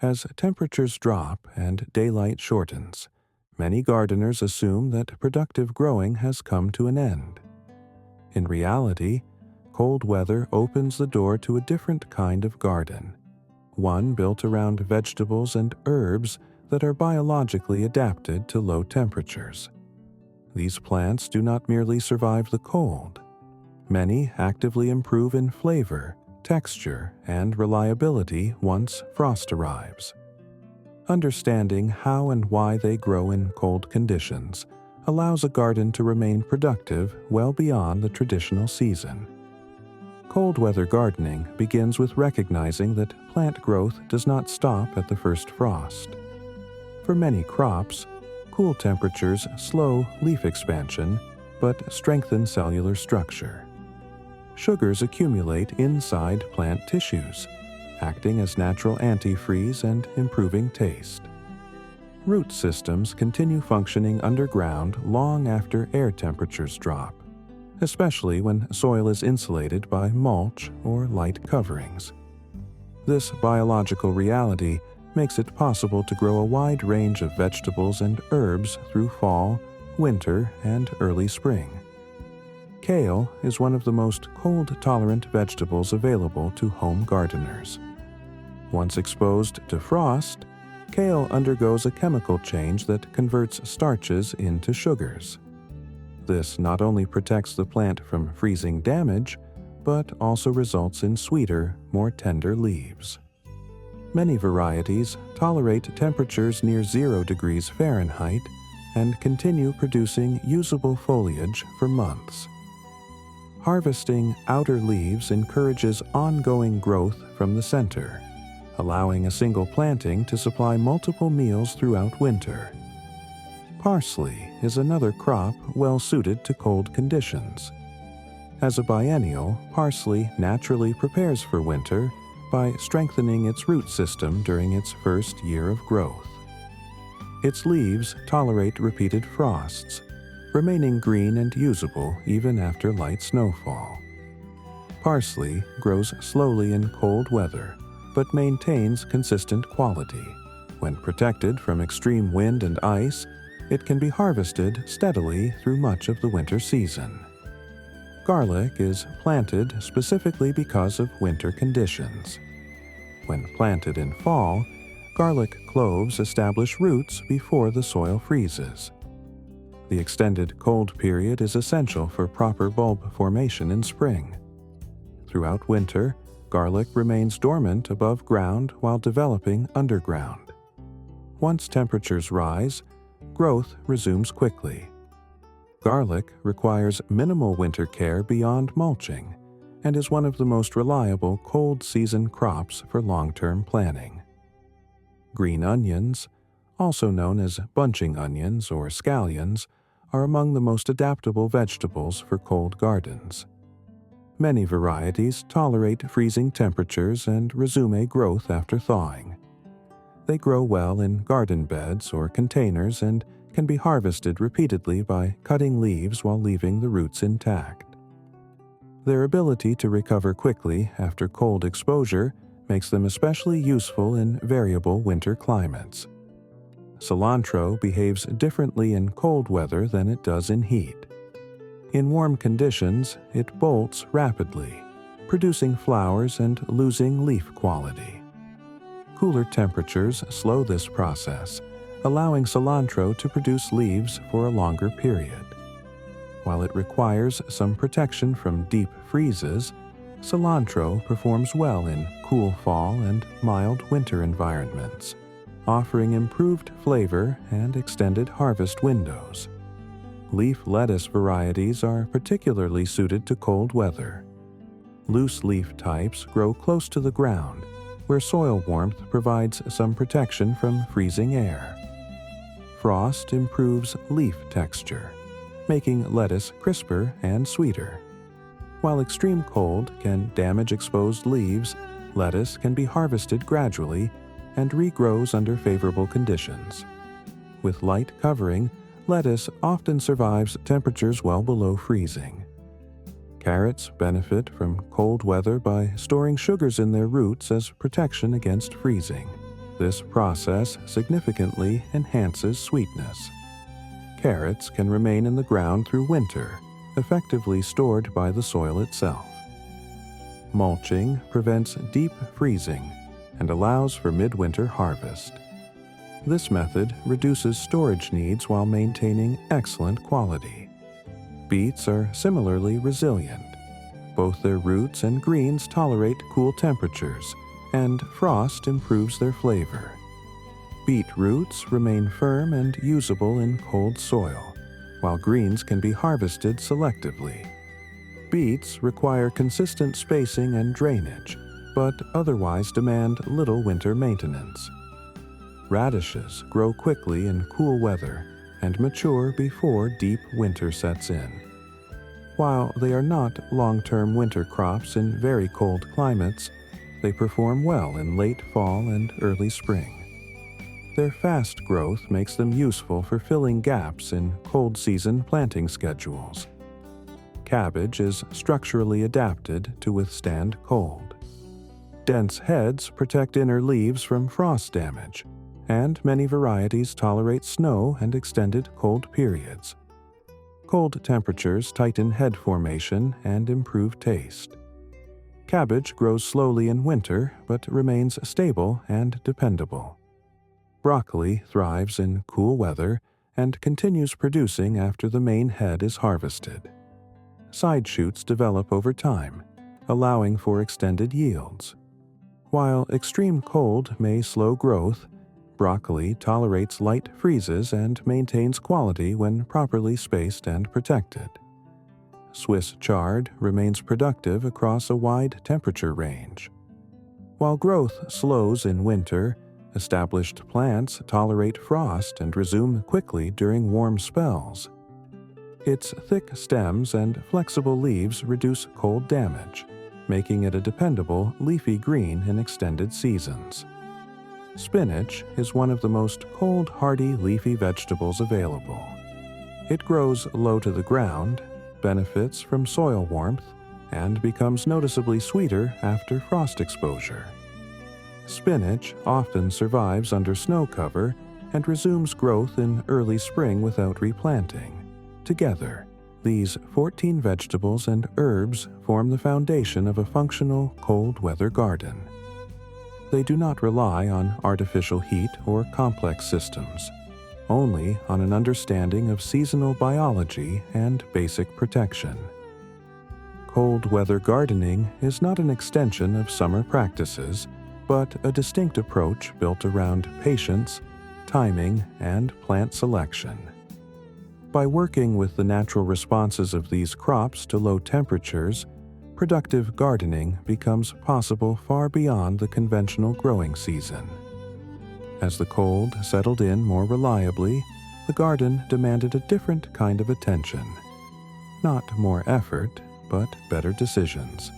As temperatures drop and daylight shortens, many gardeners assume that productive growing has come to an end. In reality, cold weather opens the door to a different kind of garden, one built around vegetables and herbs that are biologically adapted to low temperatures. These plants do not merely survive the cold. Many actively improve in flavor, texture, and reliability once frost arrives. Understanding how and why they grow in cold conditions allows a garden to remain productive well beyond the traditional season. Cold weather gardening begins with recognizing that plant growth does not stop at the first frost. For many crops, cool temperatures slow leaf expansion but strengthen cellular structure. Sugars accumulate inside plant tissues, acting as natural antifreeze and improving taste. Root systems continue functioning underground long after air temperatures drop, especially when soil is insulated by mulch or light coverings. This biological reality makes it possible to grow a wide range of vegetables and herbs through fall, winter, and early spring. Kale is one of the most cold-tolerant vegetables available to home gardeners. Once exposed to frost, kale undergoes a chemical change that converts starches into sugars. This not only protects the plant from freezing damage, but also results in sweeter, more tender leaves. Many varieties tolerate temperatures near 0 degrees Fahrenheit and continue producing usable foliage for months. Harvesting outer leaves encourages ongoing growth from the center, allowing a single planting to supply multiple meals throughout winter. Parsley is another crop well suited to cold conditions. As a biennial, parsley naturally prepares for winter by strengthening its root system during its first year of growth. Its leaves tolerate repeated frosts, remaining green and usable even after light snowfall. Parsley grows slowly in cold weather, but maintains consistent quality. When protected from extreme wind and ice, it can be harvested steadily through much of the winter season. Garlic is planted specifically because of winter conditions. When planted in fall, garlic cloves establish roots before the soil freezes. The extended cold period is essential for proper bulb formation in spring. Throughout winter, garlic remains dormant above ground while developing underground. Once temperatures rise, growth resumes quickly. Garlic requires minimal winter care beyond mulching and is one of the most reliable cold season crops for long-term planning. Green onions, also known as bunching onions or scallions, are among the most adaptable vegetables for cold gardens. Many varieties tolerate freezing temperatures and resume growth after thawing. They grow well in garden beds or containers and can be harvested repeatedly by cutting leaves while leaving the roots intact. Their ability to recover quickly after cold exposure makes them especially useful in variable winter climates. Cilantro behaves differently in cold weather than it does in heat. In warm conditions, it bolts rapidly, producing flowers and losing leaf quality. Cooler temperatures slow this process, allowing cilantro to produce leaves for a longer period. While it requires some protection from deep freezes, cilantro performs well in cool fall and mild winter environments, offering improved flavor and extended harvest windows. Leaf lettuce varieties are particularly suited to cold weather. Loose leaf types grow close to the ground, where soil warmth provides some protection from freezing air. Frost improves leaf texture, making lettuce crisper and sweeter. While extreme cold can damage exposed leaves, lettuce can be harvested gradually and regrows under favorable conditions. With light covering, lettuce often survives temperatures well below freezing. Carrots benefit from cold weather by storing sugars in their roots as protection against freezing. This process significantly enhances sweetness. Carrots can remain in the ground through winter, effectively stored by the soil itself. Mulching prevents deep freezing and allows for midwinter harvest. This method reduces storage needs while maintaining excellent quality. Beets are similarly resilient. Both their roots and greens tolerate cool temperatures, and frost improves their flavor. Beet roots remain firm and usable in cold soil, while greens can be harvested selectively. Beets require consistent spacing and drainage, but otherwise demand little winter maintenance. Radishes grow quickly in cool weather and mature before deep winter sets in. While they are not long-term winter crops in very cold climates, they perform well in late fall and early spring. Their fast growth makes them useful for filling gaps in cold-season planting schedules. Cabbage is structurally adapted to withstand cold. Dense heads protect inner leaves from frost damage, and many varieties tolerate snow and extended cold periods. Cold temperatures tighten head formation and improve taste. Cabbage grows slowly in winter but remains stable and dependable. Broccoli thrives in cool weather and continues producing after the main head is harvested. Side shoots develop over time, allowing for extended yields. While extreme cold may slow growth, broccoli tolerates light freezes and maintains quality when properly spaced and protected. Swiss chard remains productive across a wide temperature range. While growth slows in winter, established plants tolerate frost and resume quickly during warm spells. Its thick stems and flexible leaves reduce cold damage, making it a dependable leafy green in extended seasons. Spinach is one of the most cold-hardy leafy vegetables available. It grows low to the ground, benefits from soil warmth, and becomes noticeably sweeter after frost exposure. Spinach often survives under snow cover and resumes growth in early spring without replanting. Together, these 14 vegetables and herbs form the foundation of a functional cold-weather garden. They do not rely on artificial heat or complex systems, only on an understanding of seasonal biology and basic protection. Cold-weather gardening is not an extension of summer practices, but a distinct approach built around patience, timing, and plant selection. By working with the natural responses of these crops to low temperatures, productive gardening becomes possible far beyond the conventional growing season. As the cold settled in more reliably, the garden demanded a different kind of attention. Not more effort, but better decisions.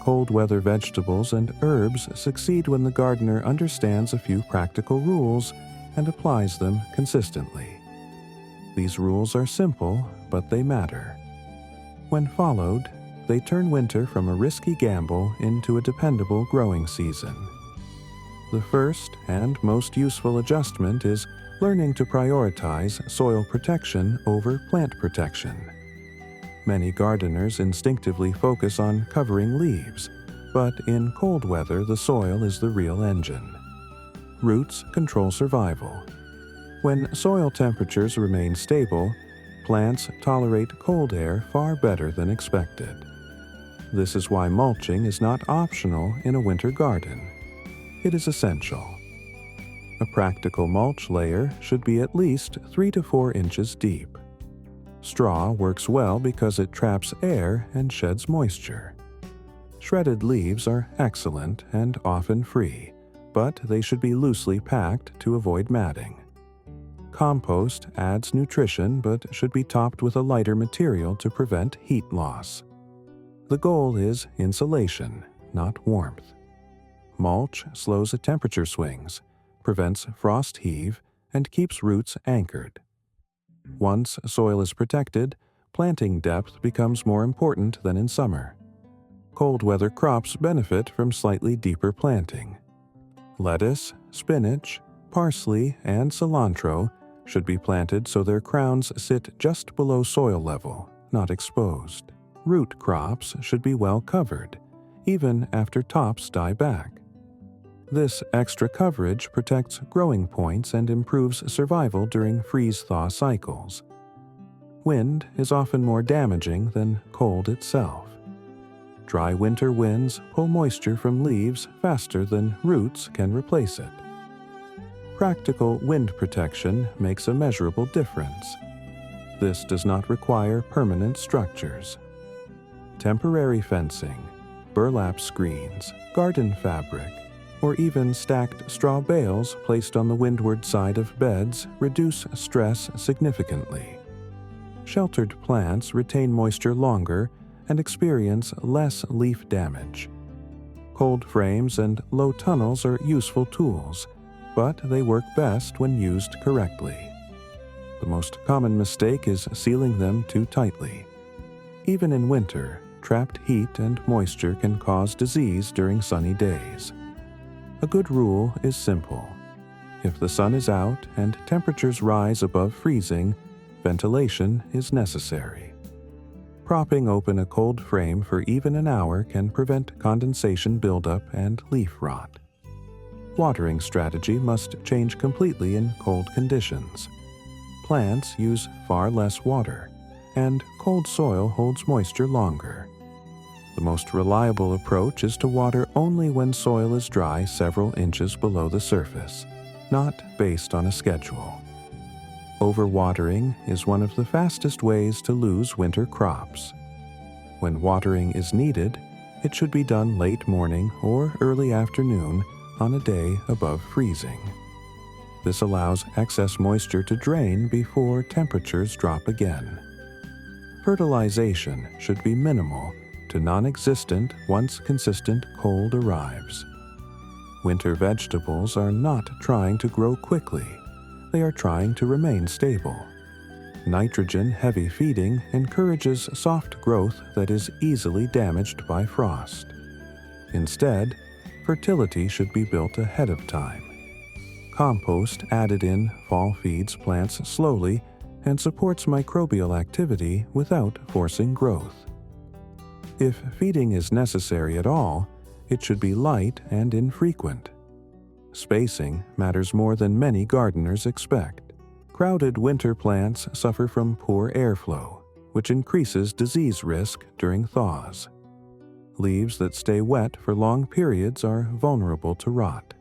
Cold-weather vegetables and herbs succeed when the gardener understands a few practical rules and applies them consistently. These rules are simple, but they matter. When followed, they turn winter from a risky gamble into a dependable growing season. The first and most useful adjustment is learning to prioritize soil protection over plant protection. Many gardeners instinctively focus on covering leaves, but in cold weather the soil is the real engine. Roots control survival. When soil temperatures remain stable, plants tolerate cold air far better than expected. This is why mulching is not optional in a winter garden. It is essential. A practical mulch layer should be at least 3 to 4 inches deep. Straw works well because it traps air and sheds moisture. Shredded leaves are excellent and often free, but they should be loosely packed to avoid matting. Compost adds nutrition but should be topped with a lighter material to prevent heat loss. The goal is insulation, not warmth. Mulch slows temperature swings, prevents frost heave, and keeps roots anchored. Once soil is protected, planting depth becomes more important than in summer. Cold weather crops benefit from slightly deeper planting. Lettuce, spinach, parsley, and cilantro should be planted so their crowns sit just below soil level, not exposed. Root crops should be well covered, even after tops die back. This extra coverage protects growing points and improves survival during freeze-thaw cycles. Wind is often more damaging than cold itself. Dry winter winds pull moisture from leaves faster than roots can replace it. Practical wind protection makes a measurable difference. This does not require permanent structures. Temporary fencing, burlap screens, garden fabric, or even stacked straw bales placed on the windward side of beds reduce stress significantly. Sheltered plants retain moisture longer and experience less leaf damage. Cold frames and low tunnels are useful tools, but they work best when used correctly. The most common mistake is sealing them too tightly. Even in winter, trapped heat and moisture can cause disease during sunny days. A good rule is simple. If the sun is out and temperatures rise above freezing, ventilation is necessary. Propping open a cold frame for even an hour can prevent condensation buildup and leaf rot. Watering strategy must change completely in cold conditions. Plants use far less water, and cold soil holds moisture longer. The most reliable approach is to water only when soil is dry several inches below the surface, not based on a schedule. Overwatering is one of the fastest ways to lose winter crops. When watering is needed, it should be done late morning or early afternoon on a day above freezing. This allows excess moisture to drain before temperatures drop again. Fertilization should be minimal to non-existent once consistent cold arrives. Winter vegetables are not trying to grow quickly. They are trying to remain stable. Nitrogen-heavy feeding encourages soft growth that is easily damaged by frost. Instead, fertility should be built ahead of time. Compost added in fall feeds plants slowly and supports microbial activity without forcing growth. If feeding is necessary at all, it should be light and infrequent. Spacing matters more than many gardeners expect. Crowded winter plants suffer from poor airflow, which increases disease risk during thaws. Leaves that stay wet for long periods are vulnerable to rot.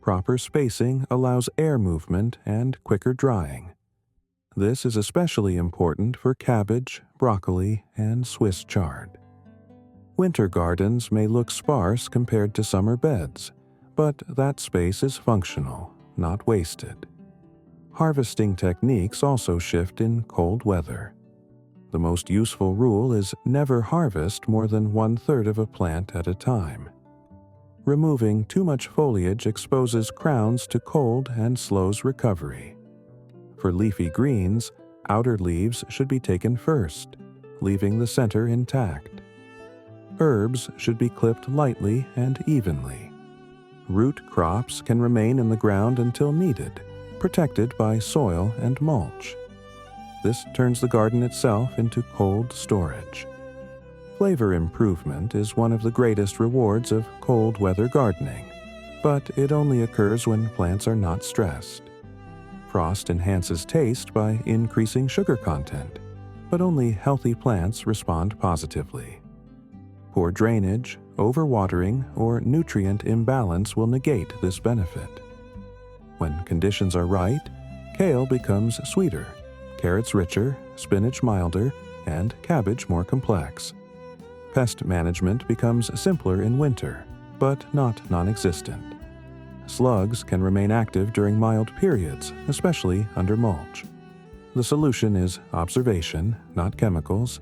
Proper spacing allows air movement and quicker drying. This is especially important for cabbage, broccoli, and Swiss chard. Winter gardens may look sparse compared to summer beds, but that space is functional, not wasted. Harvesting techniques also shift in cold weather. The most useful rule is never harvest more than 1/3 of a plant at a time. Removing too much foliage exposes crowns to cold and slows recovery. For leafy greens, outer leaves should be taken first, leaving the center intact. Herbs should be clipped lightly and evenly. Root crops can remain in the ground until needed, protected by soil and mulch. This turns the garden itself into cold storage. Flavor improvement is one of the greatest rewards of cold weather gardening, but it only occurs when plants are not stressed. Frost enhances taste by increasing sugar content, but only healthy plants respond positively. Poor drainage, overwatering, or nutrient imbalance will negate this benefit. When conditions are right, kale becomes sweeter, carrots richer, spinach milder, and cabbage more complex. Pest management becomes simpler in winter, but not non-existent. Slugs can remain active during mild periods, especially under mulch. The solution is observation, not chemicals.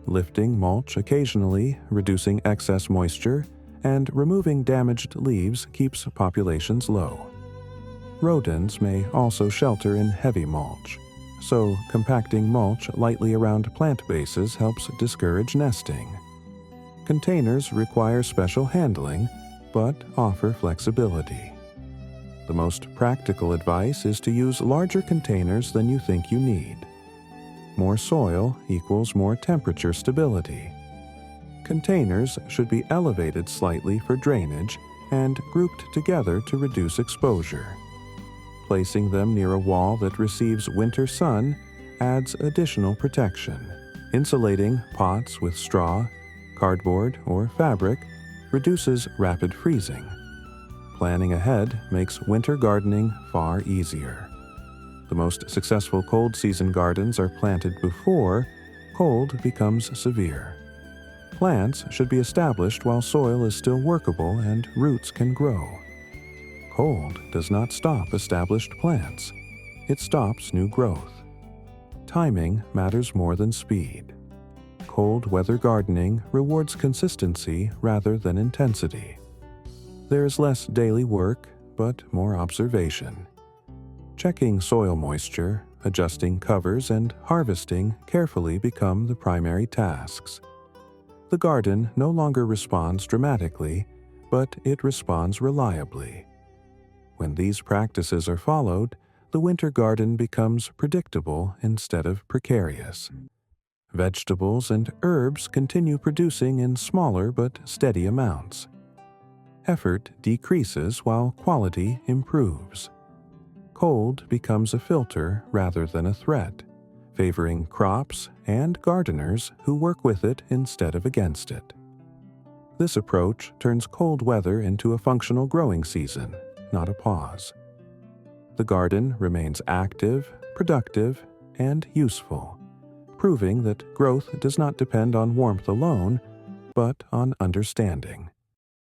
Lifting mulch occasionally, reducing excess moisture, and removing damaged leaves keeps populations low. Rodents may also shelter in heavy mulch, so compacting mulch lightly around plant bases helps discourage nesting. Containers require special handling, but offer flexibility. The most practical advice is to use larger containers than you think you need. More soil equals more temperature stability. Containers should be elevated slightly for drainage and grouped together to reduce exposure. Placing them near a wall that receives winter sun adds additional protection. Insulating pots with straw, cardboard, or fabric reduces rapid freezing. Planning ahead makes winter gardening far easier. The most successful cold season gardens are planted before cold becomes severe. Plants should be established while soil is still workable and roots can grow. Cold does not stop established plants. It stops new growth. Timing matters more than speed. Cold weather gardening rewards consistency rather than intensity. There is less daily work, but more observation. Checking soil moisture, adjusting covers, and harvesting carefully become the primary tasks. The garden no longer responds dramatically, but it responds reliably. When these practices are followed, the winter garden becomes predictable instead of precarious. Vegetables and herbs continue producing in smaller but steady amounts. Effort decreases while quality improves. Cold becomes a filter rather than a threat, favoring crops and gardeners who work with it instead of against it. This approach turns cold weather into a functional growing season, not a pause. The garden remains active, productive, and useful, proving that growth does not depend on warmth alone, but on understanding.